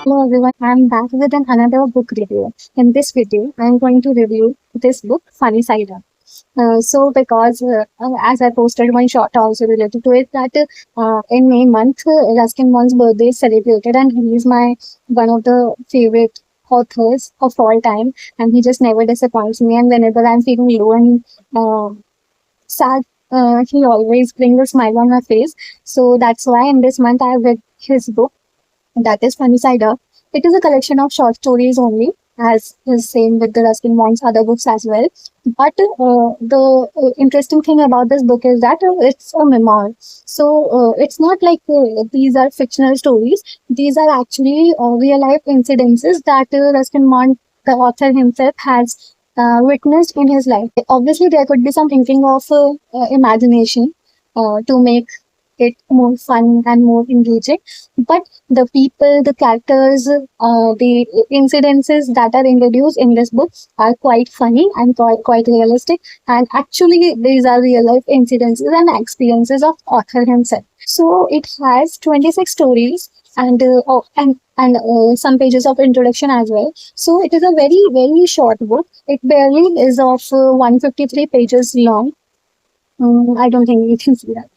Hello everyone, I'm back with another book review. In this video, I'm going to review this book, Funny Side Up. As I posted one short also related to it, that in May month, Ruskin Bond's birthday is celebrated, and he is my one of the favorite authors of all time, and he just never disappoints me. And whenever I'm feeling low and uh, sad, he always brings a smile on my face. So that's why in this month I read his book, that is Funny Side Up. It is a collection of short stories only, as is same with the Ruskin Bond's other books as well. But the interesting thing about this book is that it's a memoir. It's not like these are fictional stories. These are actually real life incidences that Ruskin Bond, the author himself, has witnessed in his life. Obviously, there could be some thinking of imagination to make it more fun and more engaging. But the people, the characters, the incidences that are introduced in this book are quite funny and quite realistic. And actually, these are real life incidences and experiences of author himself. So it has 26 stories and some pages of introduction as well. So it is a very short book. It barely is of 153 pages long. I don't think you can see that.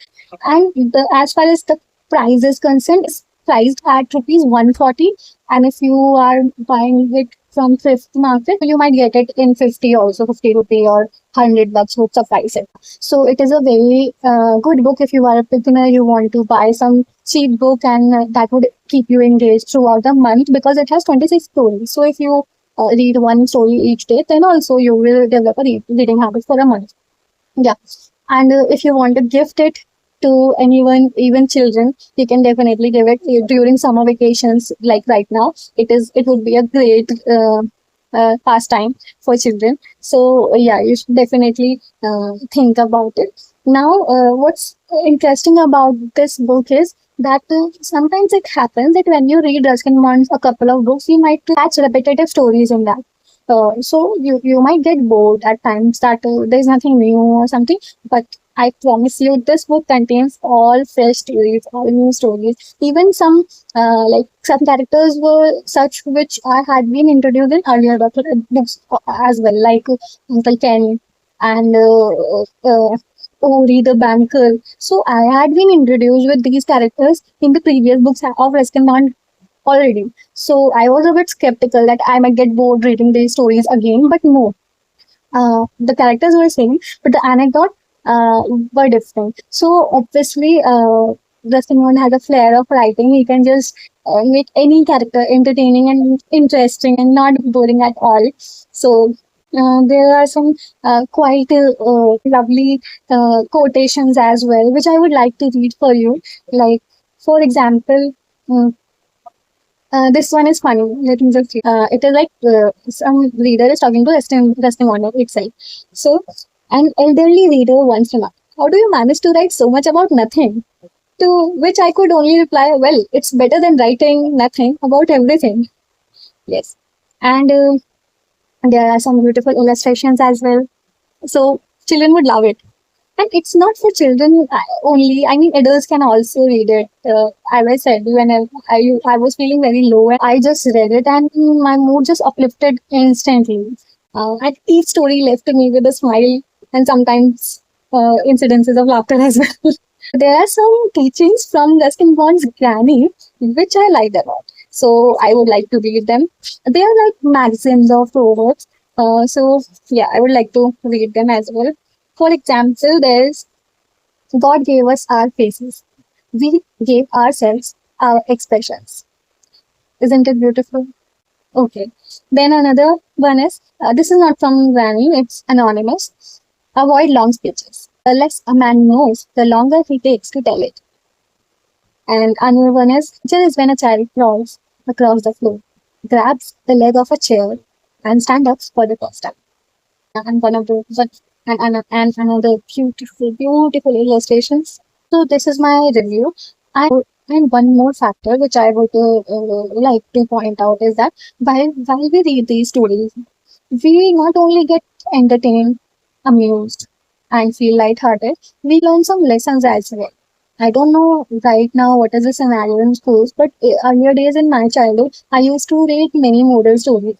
And as far as the price is concerned, it's priced at rupees 140. And if you are buying it from thrift market, you might get it in 50 also, 50 rupee or 100 bucks would suffice it. So it is a very good book if you are a beginner, you want to buy some cheap book, and that would keep you engaged throughout the month because it has 26 stories. So if you read one story each day, then also you will develop a reading habit for a month. Yeah. And if you want to gift it to anyone, even children, you can definitely give it during summer vacations. Like right now, it would be a great pastime for children. So yeah, you should definitely think about it. Now, what's interesting about this book is that sometimes it happens that when you read Ruskin Bond's a couple of books, you might catch repetitive stories in that. So you might get bored at times that there's nothing new or something, but I promise you, this book contains all fresh stories, all new stories. Even some characters were such which I had been introduced in earlier books as well, like Uncle Ken and Ori the banker. So I had been introduced with these characters in the previous books of Ruskin Bond already. So I was a bit skeptical that I might get bored reading these stories again, but no. The characters were same, but the anecdote were different. So obviously, Rustin Bond has a flair of writing. He can just make any character entertaining and interesting and not boring at all. So there are some quite lovely quotations as well, which I would like to read for you. Like, for example, mm, this one is funny. Let me just read. It is like some reader is talking to Rustin Bond itself. So, an elderly reader once remarked, "How do you manage to write so much about nothing?" To which I could only reply, "Well, it's better than writing nothing about everything." Yes. And there are some beautiful illustrations as well. So, children would love it. And it's not for children only. I mean, adults can also read it. As I said, when I was feeling very low, and I just read it, and my mood just uplifted instantly. And each story left me with a smile, and sometimes incidences of laughter as well. There are some teachings from Ruskin Bond's granny, which I liked a lot. So I would like to read them. They are like maxims or proverbs. Yeah, I would like to read them as well. For example, there's God gave us our faces. We gave ourselves our expressions. Isn't it beautiful? Okay. Then another one is this is not from Granny, it's anonymous. Avoid long speeches. The less a man knows, the longer he takes to tell it. And another one is teacher is when a child crawls across the floor, grabs the leg of a chair, and stand up for the first time. And one of the and another beautiful illustrations. So this is my review. And one more factor which I would like to point out is that while we read these stories, we not only get entertained, amused, and feel lighthearted, we learn some lessons as well. I don't know right now what is the scenario in schools, but earlier days in my childhood, I used to read many moral stories.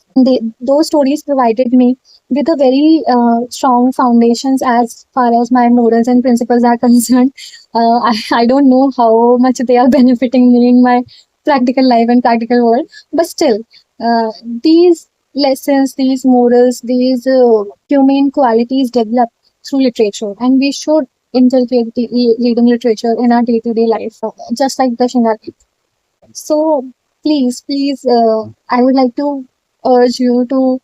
Those stories provided me with a very strong foundations as far as my morals and principles are concerned. I don't know how much they are benefiting me in my practical life and practical world, but still, these lessons, these morals, these humane qualities develop through literature, and we should inculcate reading literature in our day-to-day life, just like brushing our teeth. So please, I would like to urge you to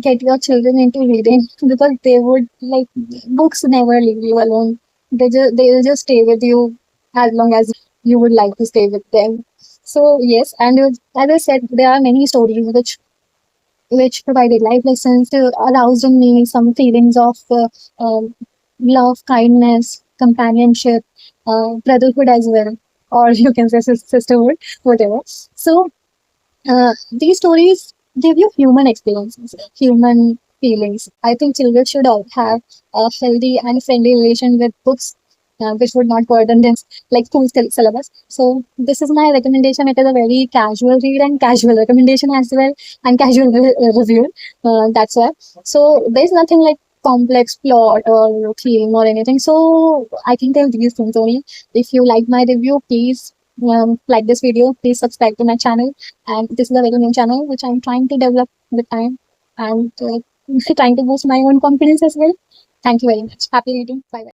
get your children into reading because they would like books never leave you alone. They will just stay with you as long as you would like to stay with them. So yes, and as I said, there are many stories which provided life lessons, aroused in me some feelings of love, kindness, companionship, brotherhood as well, or you can say sisterhood, whatever. So these stories give you human experiences, human feelings. I think children should all have a healthy and friendly relation with books, which would not burden them like school syllabus. So this is my recommendation. It is a very casual read and casual recommendation as well, and casual review. That's why. So there's nothing like complex plot or theme or anything. So I can tell these things only. If you like my review, please like this video. Please subscribe to my channel, and this is a very new channel which I'm trying to develop with time, and trying to boost my own confidence as well. Thank you very much. Happy reading. Bye bye.